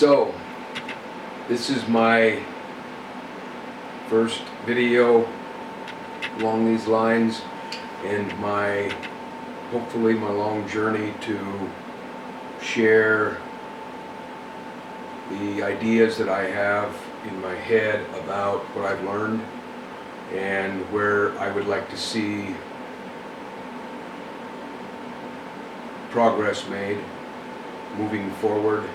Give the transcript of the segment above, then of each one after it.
So, this is my first video along these lines, and hopefully my long journey to share the ideas that I have in my head about what I've learned and where I would like to see progress made moving forward.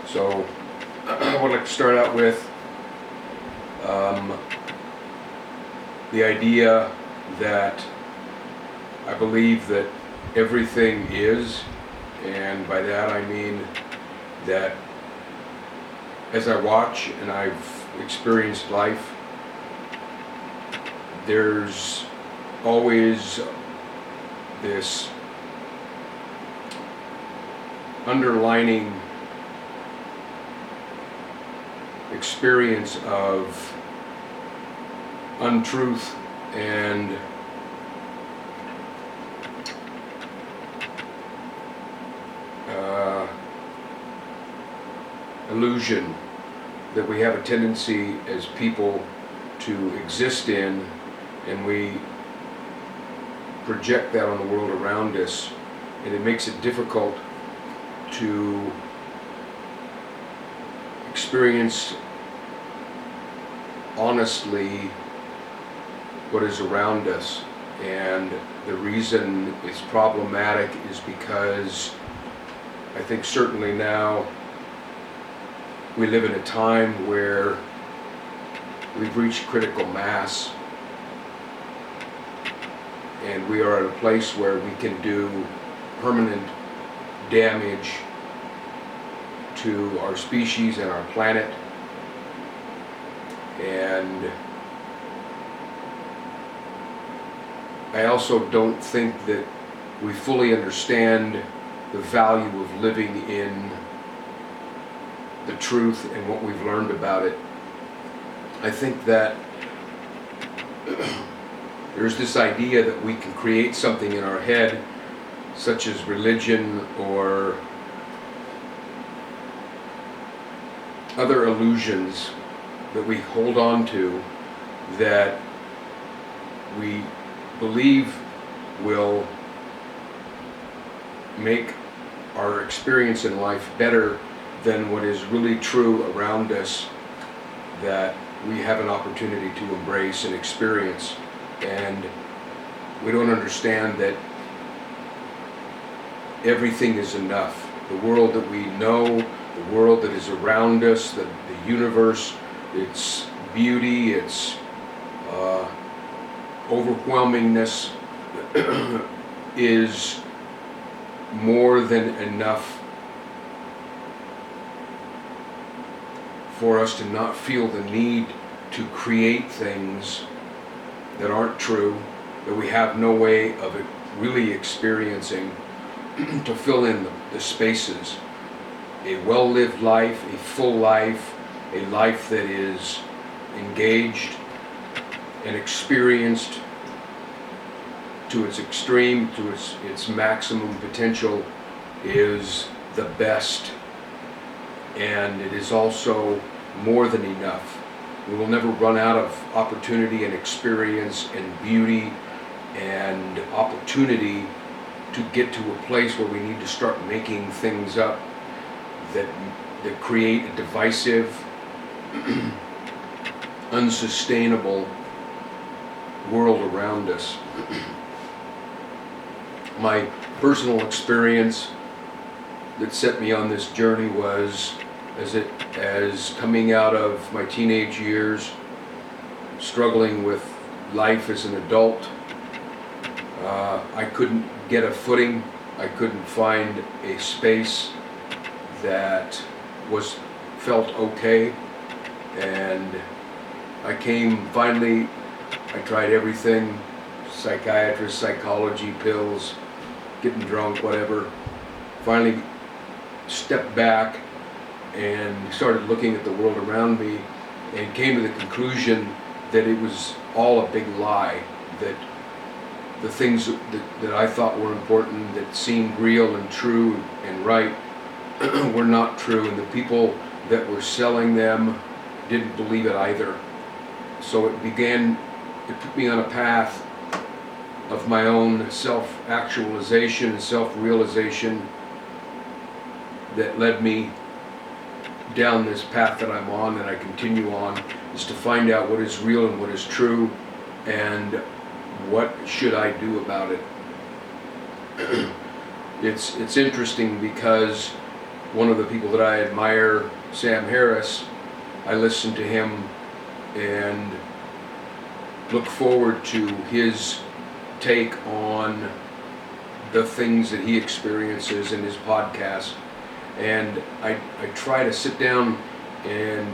So I would like to start out with the idea that I believe that everything is, and by that I mean that as I watch and I've experienced life, there's always this underlining experience of untruth and illusion that we have a tendency as people to exist in, and we project that on the world around us, and it makes it difficult to experience honestly what is around us. And the reason it's problematic is because I think certainly now we live in a time where we've reached critical mass, and we are at a place where we can do permanent damage to our species and our planet. And I also don't think that we fully understand the value of living in the truth and what we've learned about it. I think that there's this idea that we can create something in our head, such as religion or other illusions that we hold on to, that we believe will make our experience in life better than what is really true around us, that we have an opportunity to embrace and experience. And we don't understand that everything is enough. The world that we know, the world that is around us, the universe, its beauty, its overwhelmingness is more than enough for us to not feel the need to create things that aren't true, that we have no way of it really experiencing, to fill in the spaces. A well-lived life, a full life, a life that is engaged and experienced to its extreme, to its maximum potential, is the best. And it is also more than enough. We will never run out of opportunity and experience and beauty and opportunity to get to a place where we need to start making things up that create a divisive, unsustainable world around us. My personal experience that set me on this journey was as coming out of my teenage years, struggling with life as an adult. I couldn't get a footing. I couldn't find a space that felt okay. And I tried everything: psychiatrist, psychology, pills, getting drunk, whatever. Finally stepped back and started looking at the world around me, and came to the conclusion that it was all a big lie, that the things that I thought were important, that seemed real and true and right, were not true, and the people that were selling them didn't believe it either. So it put me on a path of my own self-actualization and self-realization that led me down this path that I'm on, and I continue on, is to find out what is real and what is true, and what should I do about it. It's interesting because one of the people that I admire, Sam Harris, I listen to him and look forward to his take on the things that he experiences in his podcast. And I try to sit down and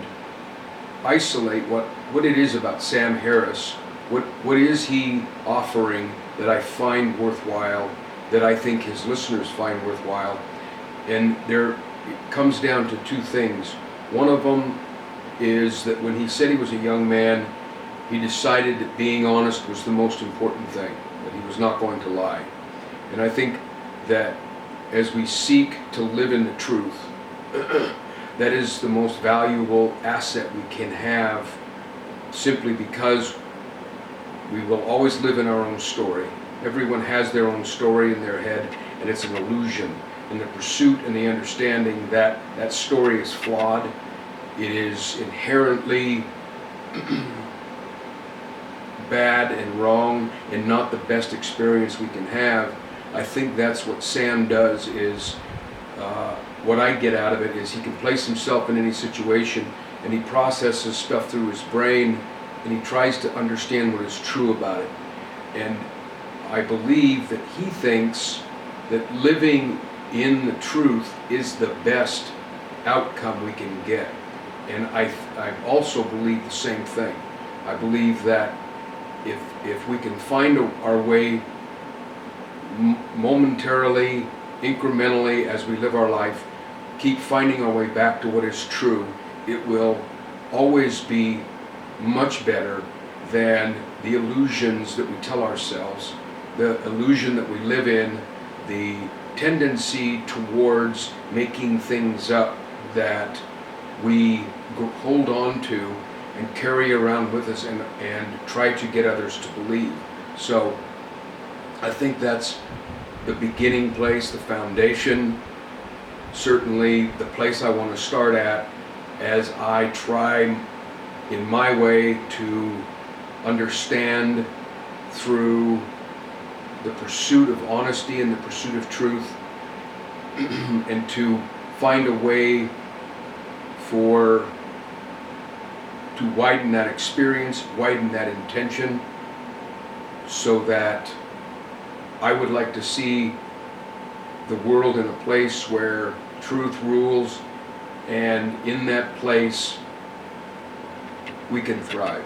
isolate what it is about Sam Harris. What is he offering that I find worthwhile, that I think his listeners find worthwhile? And it comes down to two things. One of them is that when he said he was a young man, he decided that being honest was the most important thing, that he was not going to lie. And I think that as we seek to live in the truth, that is the most valuable asset we can have, simply because we will always live in our own story. Everyone has their own story in their head, and it's an illusion. And the pursuit and the understanding that that story is flawed, it is inherently bad and wrong, and not the best experience we can have. I think that's what Sam does. Is what I get out of it is he can place himself in any situation, and he processes stuff through his brain, and he tries to understand what is true about it. And I believe that he thinks that living in the truth is the best outcome we can get. And I also believe the same thing. I believe that if we can find our way momentarily, incrementally, as we live our life, keep finding our way back to what is true, it will always be much better than the illusions that we tell ourselves, the illusion that we live in, the tendency towards making things up that we hold on to and carry around with us and try to get others to believe. So I think that's the beginning place, the foundation, certainly the place I want to start at as I try in my way to understand through the pursuit of honesty and the pursuit of truth, and to find a way to widen that experience, widen that intention, so that I would like to see the world in a place where truth rules, and in that place we can thrive.